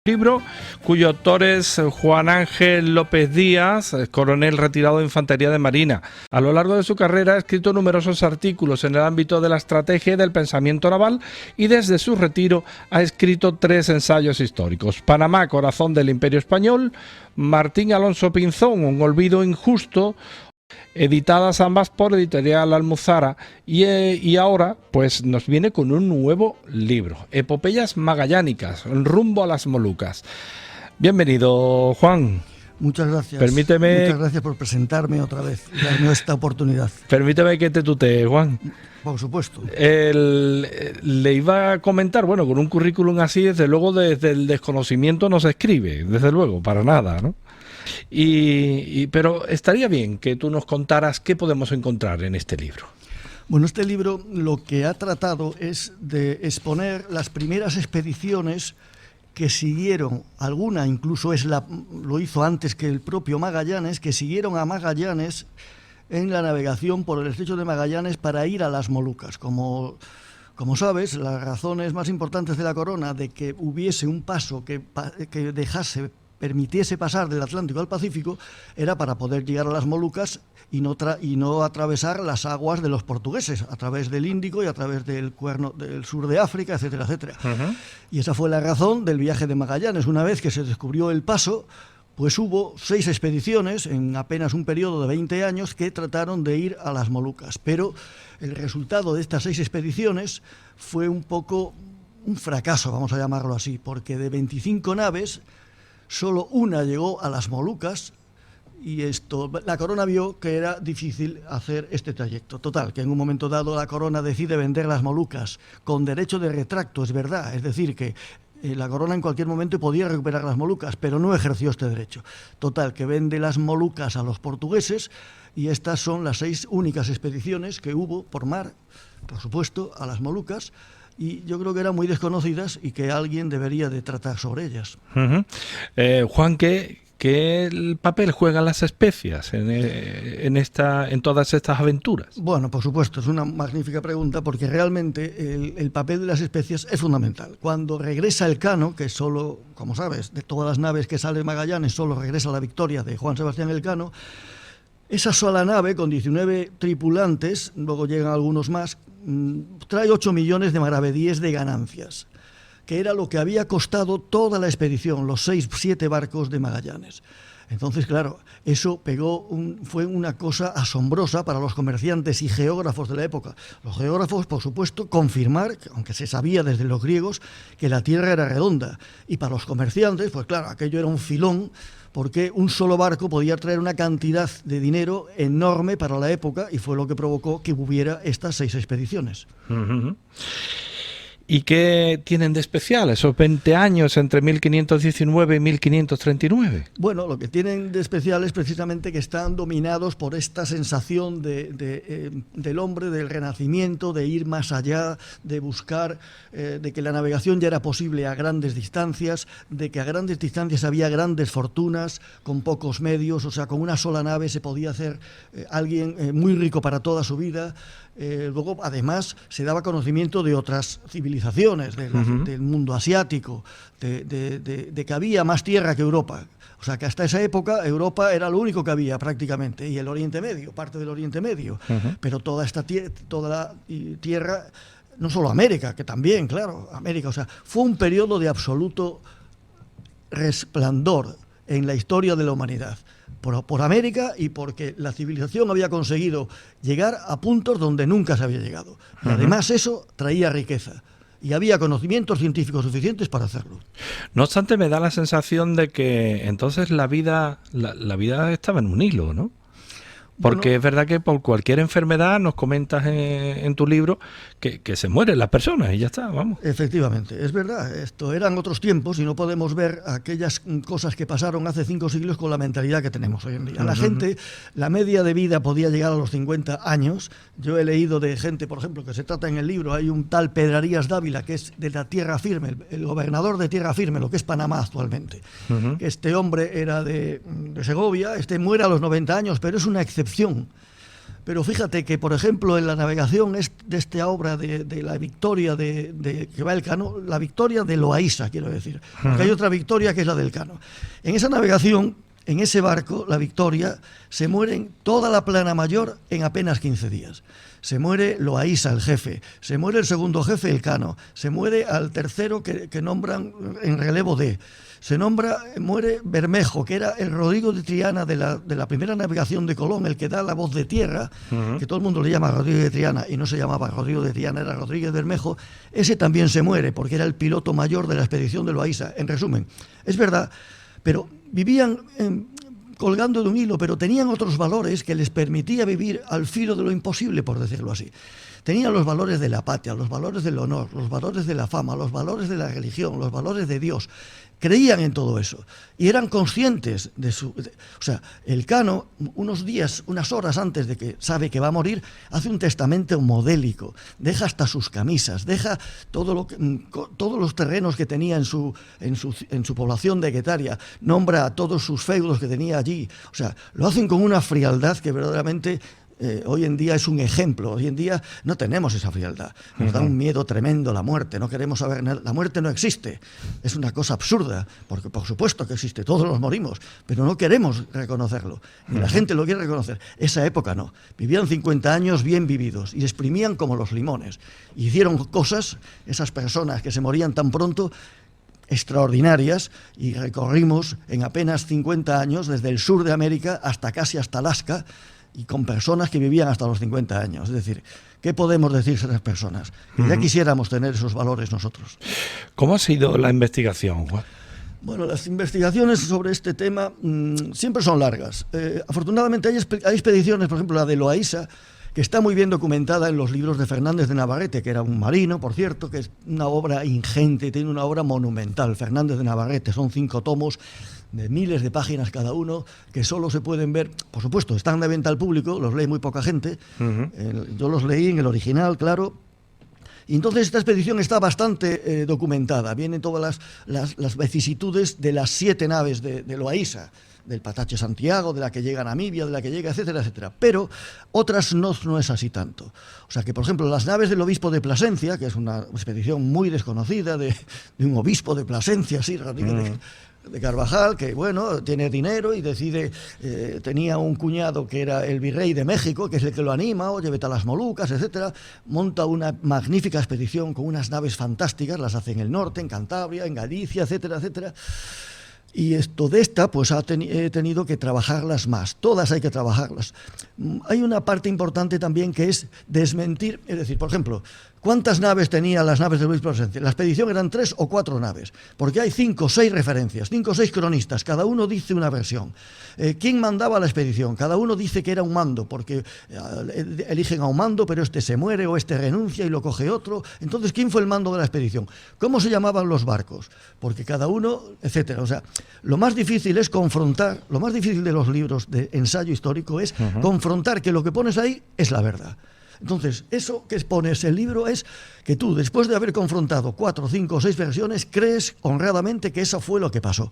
Libro cuyo autor es Juan Ángel López Díaz, coronel retirado de Infantería de Marina. A lo largo de su carrera ha escrito numerosos artículos en el ámbito de la estrategia y del pensamiento naval, y desde su retiro ha escrito 3 ensayos históricos: Panamá, corazón del Imperio Español; Martín Alonso Pinzón, un olvido injusto, editadas ambas por Editorial Almuzara, y ahora pues nos viene con un nuevo libro, Epopeyas Magallánicas, rumbo a las Molucas. Bienvenido, Juan. Muchas gracias. Permíteme... Muchas gracias por presentarme otra vez y darme esta oportunidad. Permíteme que te tutee, Juan. Por supuesto. Le iba a comentar, bueno, con un currículum así, desde luego desde el desconocimiento no se escribe, desde luego, para nada, ¿no? Pero estaría bien que tú nos contaras qué podemos encontrar en este libro. Bueno, este libro lo que ha tratado es de exponer las primeras expediciones que siguieron, alguna incluso lo hizo antes que el propio Magallanes, que siguieron a Magallanes en la navegación por el estrecho de Magallanes para ir a las Molucas. Como sabes, las razones más importantes de la corona de que hubiese un paso que permitiese pasar del Atlántico al Pacífico era para poder llegar a las Molucas y no atravesar las aguas de los portugueses, a través del Índico y a través del cuerno del sur de África, etcétera, etcétera. Y esa fue la razón del viaje de Magallanes. Una vez que se descubrió el paso, pues hubo 6 expediciones en apenas un periodo de 20 años que trataron de ir a las Molucas. Pero el resultado de estas 6 expediciones fue un poco un fracaso, vamos a llamarlo así, porque de 25 naves, solo una llegó a las Molucas, y la corona vio que era difícil hacer este trayecto. Total, que en un momento dado la corona decide vender las Molucas con derecho de retracto, es verdad, es decir, que la corona en cualquier momento podía recuperar las Molucas, pero no ejerció este derecho. Total, que vende las Molucas a los portugueses, y estas son las 6 únicas expediciones que hubo por mar, por supuesto, a las Molucas, y yo creo que eran muy desconocidas y que alguien debería de tratar sobre ellas. Juan, ¿qué papel juegan las especias en todas estas aventuras? Bueno, por supuesto, es una magnífica pregunta, porque realmente el papel de las especias es fundamental. Cuando regresa Elcano, que solo, como sabes, de todas las naves que sale Magallanes, solo regresa la Victoria de Juan Sebastián Elcano, esa sola nave con 19 tripulantes, luego llegan algunos más, trae 8 millones de maravedíes de ganancias, que era lo que había costado toda la expedición, los 6-7 barcos de Magallanes. Entonces, claro, eso fue una cosa asombrosa para los comerciantes y geógrafos de la época. Los geógrafos, por supuesto, confirmar, aunque se sabía desde los griegos, que la Tierra era redonda. Y para los comerciantes, pues claro, aquello era un filón, porque un solo barco podía traer una cantidad de dinero enorme para la época, y fue lo que provocó que hubiera estas 6 expediciones. ¿Y qué tienen de especial esos 20 años entre 1519 y 1539? Bueno, lo que tienen de especial es precisamente que están dominados por esta sensación del hombre, del renacimiento, de ir más allá, de buscar, de que la navegación ya era posible a grandes distancias, de que a grandes distancias había grandes fortunas con pocos medios, o sea, con una sola nave se podía hacer alguien muy rico para toda su vida. Luego, además, se daba conocimiento de otras civilizaciones, del mundo asiático, de que había más tierra que Europa. O sea, que hasta esa época Europa era lo único que había prácticamente, y el Oriente Medio, parte del Oriente Medio. Pero toda la tierra, no solo América, que también, claro, América. O sea, fue un periodo de absoluto resplandor en la historia de la humanidad. Por América, y porque la civilización había conseguido llegar a puntos donde nunca se había llegado. Y además eso traía riqueza, y había conocimientos científicos suficientes para hacerlo. No obstante, me da la sensación de que entonces la vida estaba en un hilo, ¿no? Porque es verdad que por cualquier enfermedad, nos comentas en tu libro, que se mueren las personas y ya está, vamos. Efectivamente, es verdad, esto eran otros tiempos y no podemos ver aquellas cosas que pasaron hace 5 siglos con la mentalidad que tenemos hoy en día. La gente, la media de vida podía llegar a los 50 años. Yo he leído de gente, por ejemplo, que se trata en el libro, hay un tal Pedrarías Dávila, que es de la Tierra Firme, el gobernador de Tierra Firme, lo que es Panamá actualmente. Este hombre era de Segovia, muere a los 90 años, pero es una excepción. Pero fíjate que, por ejemplo, en la navegación de esta obra de la Victoria que va el Cano, la Victoria de Loaísa, quiero decir, porque hay otra Victoria que es la del Cano. En esa navegación, en ese barco, la Victoria, se mueren toda la plana mayor en apenas 15 días. Se muere Loaísa, el jefe, se muere el segundo jefe, el Cano, se muere al tercero que nombran en relevo de... muere Bermejo, que era el Rodrigo de Triana de la primera navegación de Colón, el que da la voz de tierra, que todo el mundo le llama Rodrigo de Triana, y no se llamaba Rodrigo de Triana, era Rodríguez Bermejo. Ese también se muere, porque era el piloto mayor de la expedición de Loaísa. En resumen, es verdad, pero vivían colgando de un hilo, pero tenían otros valores que les permitía vivir al filo de lo imposible, por decirlo así. Tenían los valores de la patria, los valores del honor, los valores de la fama, los valores de la religión, los valores de Dios. Creían en todo eso y eran conscientes de su... O sea, el Cano, unos días, unas horas antes de que sabe que va a morir, hace un testamento modélico, deja hasta sus camisas, deja todos los terrenos que tenía en su población de Guetaria, nombra a todos sus feudos que tenía allí. O sea, lo hacen con una frialdad que verdaderamente... hoy en día es un ejemplo. Hoy en día no tenemos esa frialdad. Nos da un miedo tremendo la muerte. No queremos saber nada. La muerte no existe. Es una cosa absurda, porque por supuesto que existe. Todos nos morimos, pero no queremos reconocerlo. Ni la gente lo quiere reconocer. Esa época no. Vivían 50 años bien vividos y exprimían como los limones. Hicieron cosas, esas personas que se morían tan pronto, extraordinarias, y recorrimos en apenas 50 años desde el sur de América hasta casi hasta Alaska, y con personas que vivían hasta los 50 años. Es decir, ¿qué podemos decir de esas personas? Que ya quisiéramos tener esos valores nosotros. ¿Cómo ha sido la investigación, Juan? Bueno, las investigaciones sobre este tema siempre son largas. Afortunadamente hay expediciones, por ejemplo la de Loaísa, que está muy bien documentada en los libros de Fernández de Navarrete, que era un marino, por cierto, que es una obra ingente, tiene una obra monumental. Fernández de Navarrete, son 5 tomos de miles de páginas cada uno, que solo se pueden ver, por supuesto, están de venta al público, los lee muy poca gente. Yo los leí en el original, claro. Y entonces esta expedición está bastante documentada. Vienen todas las vicisitudes de las 7 naves de Loaísa, del Patache Santiago, de la que llega a Namibia, de la que llega, etcétera, etcétera. Pero otras no es así tanto. O sea que, por ejemplo, las naves del obispo de Plasencia, que es una expedición muy desconocida de un obispo de Plasencia, sí, de Carvajal, que bueno, tiene dinero y decide, tenía un cuñado que era el virrey de México, que es el que lo anima, oye, vete a las Molucas, etcétera, monta una magnífica expedición con unas naves fantásticas, las hace en el norte, en Cantabria, en Galicia, etcétera, etcétera. Y esto de esta, pues he tenido que trabajarlas más. Todas hay que trabajarlas. Hay una parte importante también que es desmentir, es decir, por ejemplo, ¿cuántas naves tenían las naves de Luis Plasencia? La expedición eran 3 o 4 naves, porque hay 5 o 6 referencias, 5 o 6 cronistas, cada uno dice una versión. ¿Quién mandaba la expedición? Cada uno dice que era un mando, porque eligen a un mando, pero este se muere o este renuncia y lo coge otro. Entonces, ¿quién fue el mando de la expedición? ¿Cómo se llamaban los barcos? Porque cada uno, etcétera. O sea, lo más difícil es confrontar, lo más difícil de los libros de ensayo histórico es confrontar que lo que pones ahí es la verdad. Entonces, eso que pones el libro es que tú, después de haber confrontado 4, 5 o 6 versiones, crees honradamente que eso fue lo que pasó.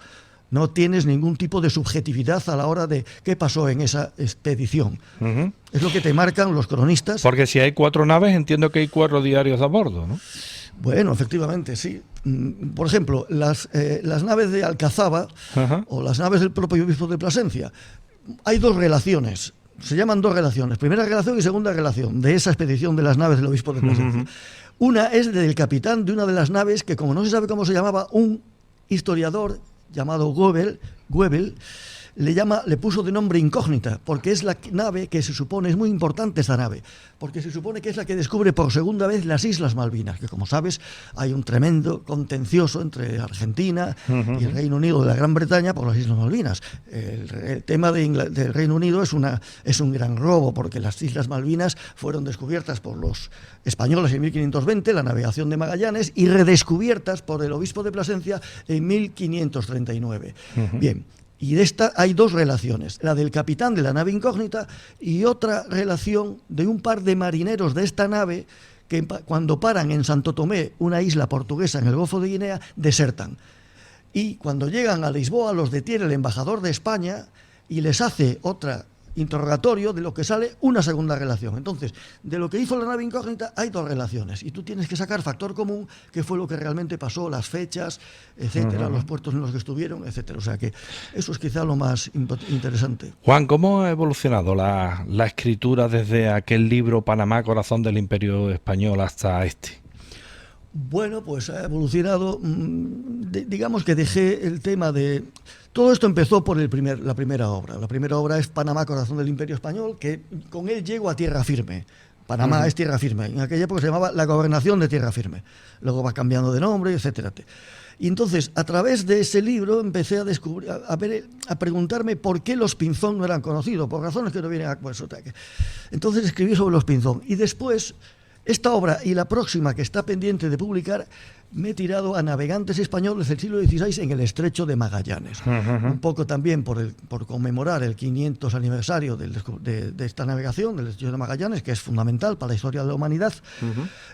No tienes ningún tipo de subjetividad a la hora de qué pasó en esa expedición. Es lo que te marcan los cronistas. Porque si hay 4 naves, entiendo que hay 4 diarios a bordo, ¿no? Bueno, efectivamente, sí. Por ejemplo, las naves de Alcazaba o las naves del propio obispo de Plasencia, hay 2 relaciones. Se llaman 2 relaciones, primera relación y segunda relación de esa expedición de las naves del obispo de Plasencia. Una es del capitán de una de las naves que, como no se sabe cómo se llamaba, un historiador llamado Goebel le puso de nombre incógnita, porque es la nave que se supone, es muy importante esta nave, porque se supone que es la que descubre por segunda vez las Islas Malvinas, que como sabes hay un tremendo contencioso entre Argentina y el Reino Unido de la Gran Bretaña por las Islas Malvinas. El tema del Reino Unido es un gran robo, porque las Islas Malvinas fueron descubiertas por los españoles en 1520, la navegación de Magallanes, y redescubiertas por el obispo de Plasencia en 1539. Bien. Y de esta hay 2 relaciones, la del capitán de la nave incógnita y otra relación de un par de marineros de esta nave que cuando paran en Santo Tomé, una isla portuguesa en el Golfo de Guinea, desertan. Y cuando llegan a Lisboa los detiene el embajador de España y les hace otra interrogatorio, de lo que sale una segunda relación. Entonces, de lo que hizo la nave incógnita hay dos relaciones y tú tienes que sacar factor común, que fue lo que realmente pasó, las fechas, etcétera, los puertos en los que estuvieron, etcétera. O sea que eso es quizá lo más interesante. Juan, ¿cómo ha evolucionado la escritura desde aquel libro Panamá, Corazón del Imperio Español hasta este? Bueno, pues ha evolucionado, digamos que dejé el tema de... Todo esto empezó por la primera obra. La primera obra es Panamá, Corazón del Imperio Español, que con él llego a tierra firme. Panamá es tierra firme. En aquella época se llamaba la Gobernación de Tierra Firme. Luego va cambiando de nombre, etcétera. Y entonces, a través de ese libro, empecé a descubrir, a preguntarme por qué los Pinzón no eran conocidos, por razones que no vienen a cuento. Entonces escribí sobre los Pinzón. Y después, esta obra y la próxima que está pendiente de publicar, me he tirado a navegantes españoles del siglo XVI en el Estrecho de Magallanes. Un poco también por conmemorar el 500 aniversario de esta navegación, del Estrecho de Magallanes, que es fundamental para la historia de la humanidad.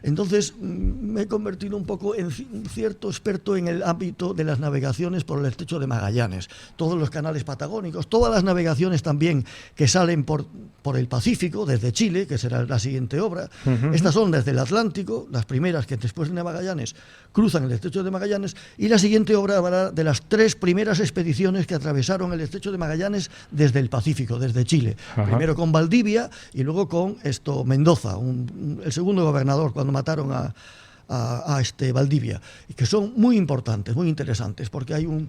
Entonces me he convertido un poco en un cierto experto en el ámbito de las navegaciones por el Estrecho de Magallanes. Todos los canales patagónicos, todas las navegaciones también que salen por el Pacífico, desde Chile, que será la siguiente obra. Estas son desde el Atlántico, las primeras que después de Magallanes cruzan el Estrecho de Magallanes, y la siguiente obra hablará de las 3 primeras expediciones que atravesaron el Estrecho de Magallanes desde el Pacífico, desde Chile. Primero con Valdivia y luego con Mendoza, el segundo gobernador cuando mataron a Valdivia, y que son muy importantes, muy interesantes, porque hay un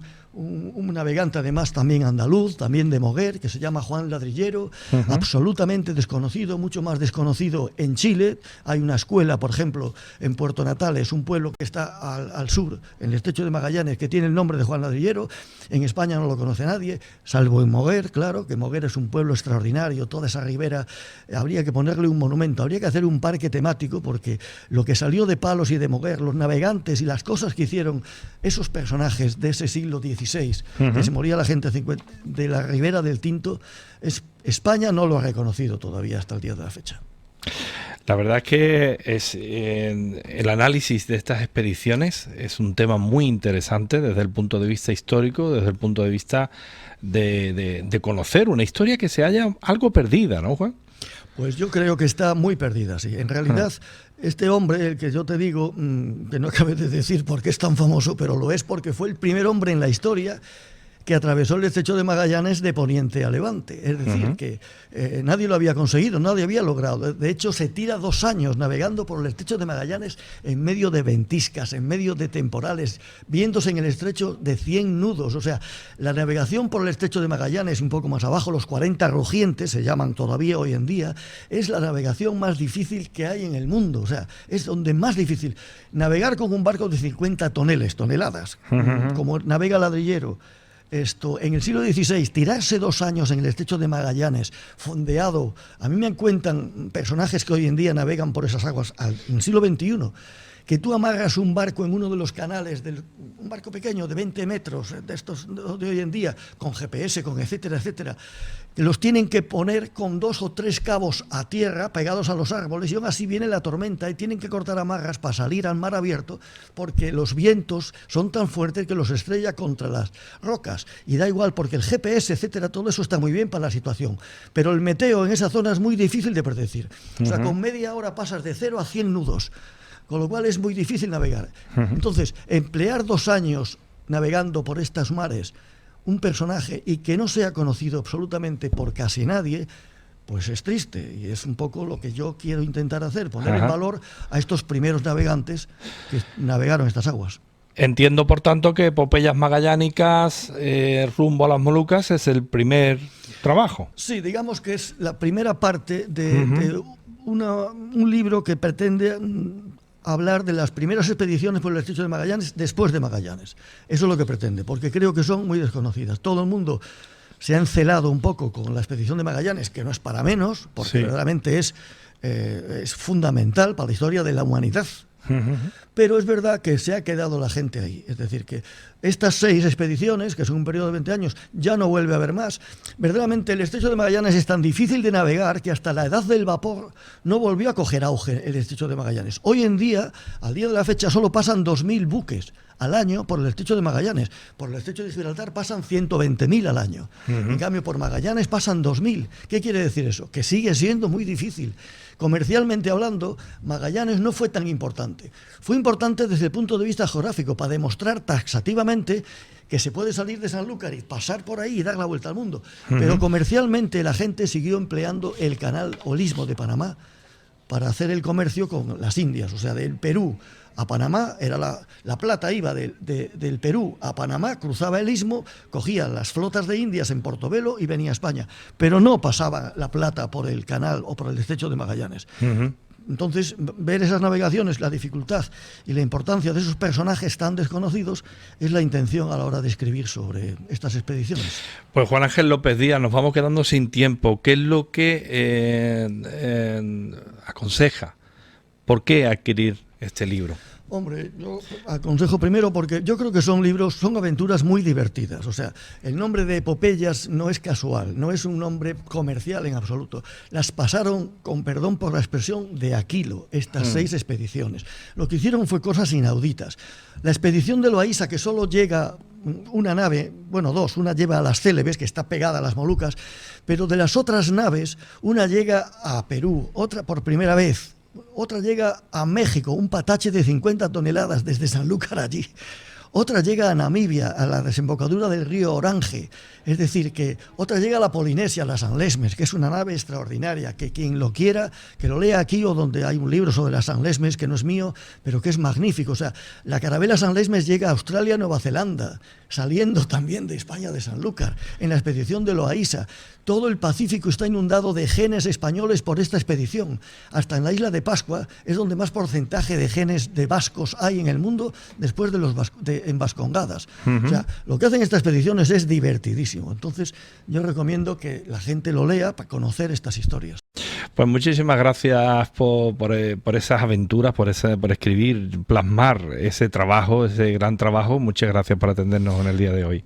navegante además también andaluz, también de Moguer, que se llama Juan Ladrillero, absolutamente desconocido, mucho más desconocido en Chile. Hay una escuela, por ejemplo, en Puerto Natales, un pueblo que está al sur, en el Estrecho de Magallanes, que tiene el nombre de Juan Ladrillero. En España no lo conoce nadie, salvo en Moguer, claro, que Moguer es un pueblo extraordinario, toda esa ribera, habría que ponerle un monumento, habría que hacer un parque temático, porque lo que salió de Palos y de Moguer, los navegantes y las cosas que hicieron esos personajes de ese siglo XVI, que se moría la gente de la ribera del Tinto, España no lo ha reconocido todavía hasta el día de la fecha. La verdad es que el análisis de estas expediciones es un tema muy interesante desde el punto de vista histórico, desde el punto de vista de conocer una historia que se halla algo perdida, ¿no, Juan? Pues yo creo que está muy perdida, sí. En realidad, este hombre, el que yo te digo, que no acabé de decir por qué es tan famoso, pero lo es porque fue el primer hombre en la historia que atravesó el Estrecho de Magallanes de poniente a levante. Es decir, que nadie lo había conseguido, nadie había logrado. De hecho, se tira 2 años navegando por el Estrecho de Magallanes en medio de ventiscas, en medio de temporales, viéndose en el estrecho de 100 nudos. O sea, la navegación por el Estrecho de Magallanes, un poco más abajo, los 40 rugientes, se llaman todavía hoy en día, es la navegación más difícil que hay en el mundo. O sea, es donde más difícil. Navegar con un barco de 50 toneladas, como navega Ladrillero, en el siglo XVI, tirarse 2 años en el Estrecho de Magallanes, fondeado. A mí me cuentan personajes que hoy en día navegan por esas aguas en el siglo XXI, que tú amarras un barco en uno de los canales, un barco pequeño de 20 metros, de estos de hoy en día, con GPS, con etcétera, etcétera, que los tienen que poner con 2 o 3 cabos a tierra, pegados a los árboles, y aún así viene la tormenta y tienen que cortar amarras para salir al mar abierto, porque los vientos son tan fuertes que los estrella contra las rocas. Y da igual, porque el GPS, etcétera, todo eso está muy bien para la situación, pero el meteo en esa zona es muy difícil de predecir. O sea, con media hora pasas de 0 a 100 nudos, con lo cual es muy difícil navegar. Entonces, emplear 2 años navegando por estos mares, un personaje, y que no sea conocido absolutamente por casi nadie, pues es triste, y es un poco lo que yo quiero intentar hacer, poner en valor a estos primeros navegantes que navegaron estas aguas. Entiendo, por tanto, que Epopeyas Magallánicas rumbo a las Molucas es el primer trabajo. Sí, digamos que es la primera parte de un libro que pretende hablar de las primeras expediciones por el Estrecho de Magallanes después de Magallanes. Eso es lo que pretende, porque creo que son muy desconocidas. Todo el mundo se ha encelado un poco con la expedición de Magallanes, que no es para menos, porque verdaderamente es fundamental para la historia de la humanidad. pero es verdad que se ha quedado la gente ahí. Es decir, que estas 6 expediciones, que son un periodo de 20 años, ya no vuelve a haber más. Verdaderamente el estrecho de Magallanes es tan difícil de navegar que hasta la edad del vapor no volvió a coger auge el estrecho de Magallanes. Hoy en día, al día de la fecha, solo pasan 2.000 buques al año por el estrecho de Magallanes. Por el estrecho de Gibraltar pasan 120.000 al año. En cambio, por Magallanes pasan 2.000. ¿Qué quiere decir eso? Que sigue siendo muy difícil. Comercialmente hablando, Magallanes no fue tan importante. Fue importante desde el punto de vista geográfico, para demostrar taxativamente que se puede salir de Sanlúcar y pasar por ahí y dar la vuelta al mundo. Pero comercialmente la gente siguió empleando el canal o el istmo de Panamá para hacer el comercio con las Indias, o sea, del Perú a Panamá, era la plata iba del Perú a Panamá, cruzaba el istmo, cogía las flotas de Indias en Portobelo y venía a España, pero no pasaba la plata por el canal o por el estrecho de Magallanes. Entonces, ver esas navegaciones, la dificultad y la importancia de esos personajes tan desconocidos es la intención a la hora de escribir sobre estas expediciones. Pues Juan Ángel López Díaz, nos vamos quedando sin tiempo. ¿Qué es lo que aconseja? ¿Por qué adquirir este libro? Hombre, yo aconsejo primero porque yo creo que son aventuras muy divertidas. O sea, el nombre de Epopeyas no es casual, no es un nombre comercial en absoluto. Las pasaron, con perdón por la expresión, de Aquilo, estas 6 expediciones. Lo que hicieron fue cosas inauditas. La expedición de Loaísa, que solo llega una nave, bueno, 2, una lleva a las Célebes, que está pegada a las Molucas, pero de las otras naves, una llega a Perú, otra por primera vez, otra llega a México, un patache de 50 toneladas desde Sanlúcar allí. Otra llega a Namibia, a la desembocadura del río Orange. Es decir, que otra llega a la Polinesia, a la San Lesmes, que es una nave extraordinaria, que quien lo quiera, que lo lea aquí o donde hay un libro sobre la San Lesmes, que no es mío, pero que es magnífico. O sea, la carabela San Lesmes llega a Australia, Nueva Zelanda, saliendo también de España, de Sanlúcar, en la expedición de Loaísa. Todo el Pacífico está inundado de genes españoles por esta expedición. Hasta en la isla de Pascua es donde más porcentaje de genes de vascos hay en el mundo, después de los en Vascongadas. O sea, lo que hacen estas expediciones es divertidísimo. Entonces, yo recomiendo que la gente lo lea para conocer estas historias. Pues muchísimas gracias por esas aventuras, por escribir, plasmar ese trabajo, ese gran trabajo. Muchas gracias por atendernos en el día de hoy.